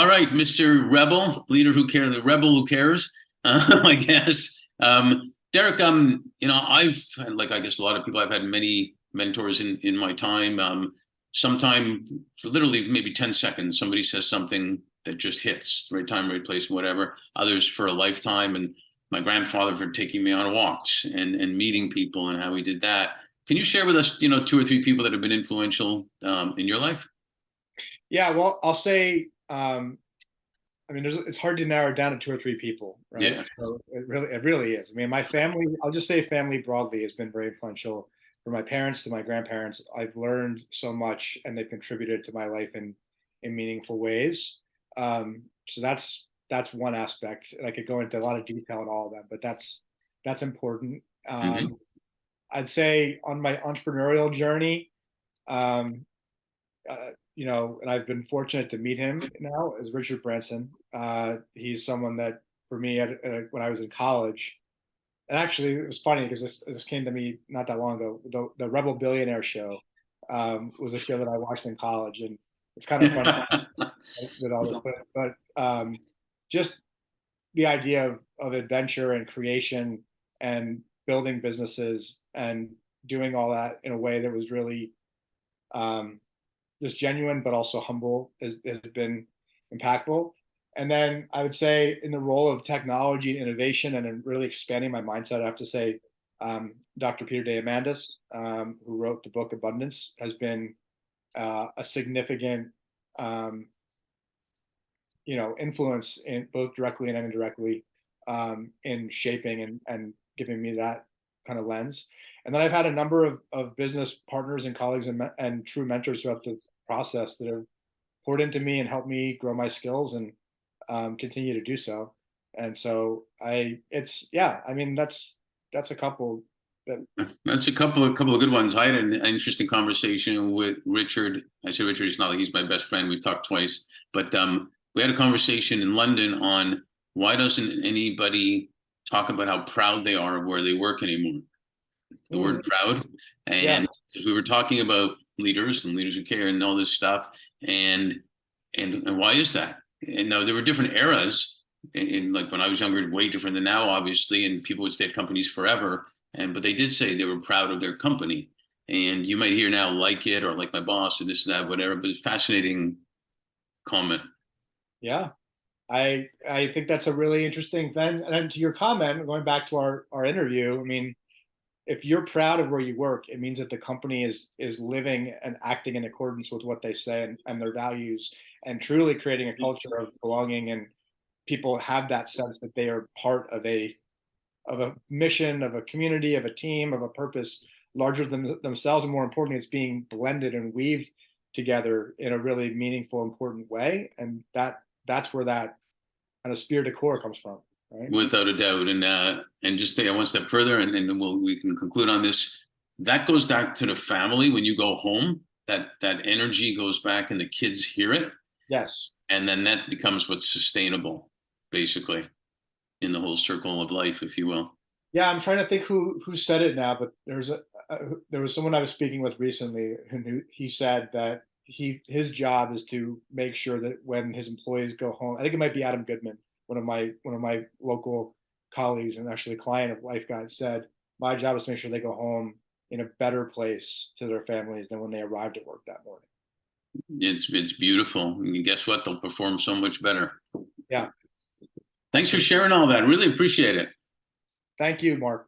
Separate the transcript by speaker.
Speaker 1: All right, Mr. Rebel, leader who cares, the rebel who cares, I guess. Derek, I've, like, I guess a lot of people, I've had many mentors in my time. Sometime for literally maybe 10 seconds, somebody says something that just hits, right time, right place, whatever. Others for a lifetime. And my grandfather for taking me on walks and meeting people and how he did that. Can you share with us, two or three people that have been influential in your life?
Speaker 2: Yeah, well, I'll say, it's hard to narrow it down to two or three people, right?
Speaker 1: Yeah.
Speaker 2: So it really is. I mean, my family, I'll just say family broadly has been very influential from my parents to my grandparents. I've learned so much and they've contributed to my life in meaningful ways. So that's one aspect. And I could go into a lot of detail on all of them, but that's important.
Speaker 1: Hmm.
Speaker 2: I'd say on my entrepreneurial journey, um, and I've been fortunate to meet him now is R.Branson. He's someone that for me when I was in college, and actually it was funny because this came to me not that long ago. The Rebel Billionaire show was a show that I watched in college, and it's kind of funny with all this, but just the idea of adventure and creation and building businesses and doing all that in a way that was really um, just genuine but also humble has been impactful. And then I would say in the role of technology and innovation and in really expanding my mindset, I have to say Dr. Peter Diamandis, who wrote the book Abundance, has been a significant um, influence in both directly and indirectly in shaping and giving me that kind of lens. And then I've had a number of business partners and colleagues and true mentors throughout the process that have poured into me and helped me grow my skills and continue to do so. And so that's a couple that.
Speaker 1: That's a couple of good ones. I had an interesting conversation with Richard. I say Richard, it's not like he's my best friend. We've talked twice, but we had a conversation in London on why doesn't anybody talk about how proud they are of where they work anymore? The
Speaker 2: Mm,
Speaker 1: word proud.
Speaker 2: yeah,
Speaker 1: And we were talking about leaders and leaders who care and all this stuff. And and why is that? And now there were different eras in like when I was younger, way different than now, obviously, and people would stay at companies forever. And but they did say they were proud of their company. And you might hear now like it or like my boss or this, that, whatever, but it's fascinating comment.
Speaker 2: yeah. I think that's a really interesting thing. And then to your comment, going back to our interview, I mean, if you're proud of where you work, it means that the company is living and acting in accordance with what they say and their values and truly creating a culture of belonging and people have that sense that they are part of a mission, of a community, of a team, of a purpose larger than themselves, and more importantly, it's being blended and weaved together in a really meaningful, important way. And that's where that kind of spirit of core comes from, right?
Speaker 1: Without a doubt. And just take it one step further, and we can conclude on this. That goes back to the family when you go home. That energy goes back, and the kids hear it,
Speaker 2: Yes.
Speaker 1: and then that becomes what's sustainable, basically, in the whole circle of life, if you will.
Speaker 2: Yeah, I'm trying to think who said it now, but there was someone I was speaking with recently who he said that his job is to make sure that when his employees go home, I think it might be Adam Goodman, one of my local colleagues and actually a client of Life Guide said, my job is to make sure they go home in a better place to their families than when they arrived at work that morning.
Speaker 1: It's beautiful. And guess what? They'll perform so much better.
Speaker 2: Yeah.
Speaker 1: Thanks for sharing all that. Really appreciate it.
Speaker 2: Thank you, Mark.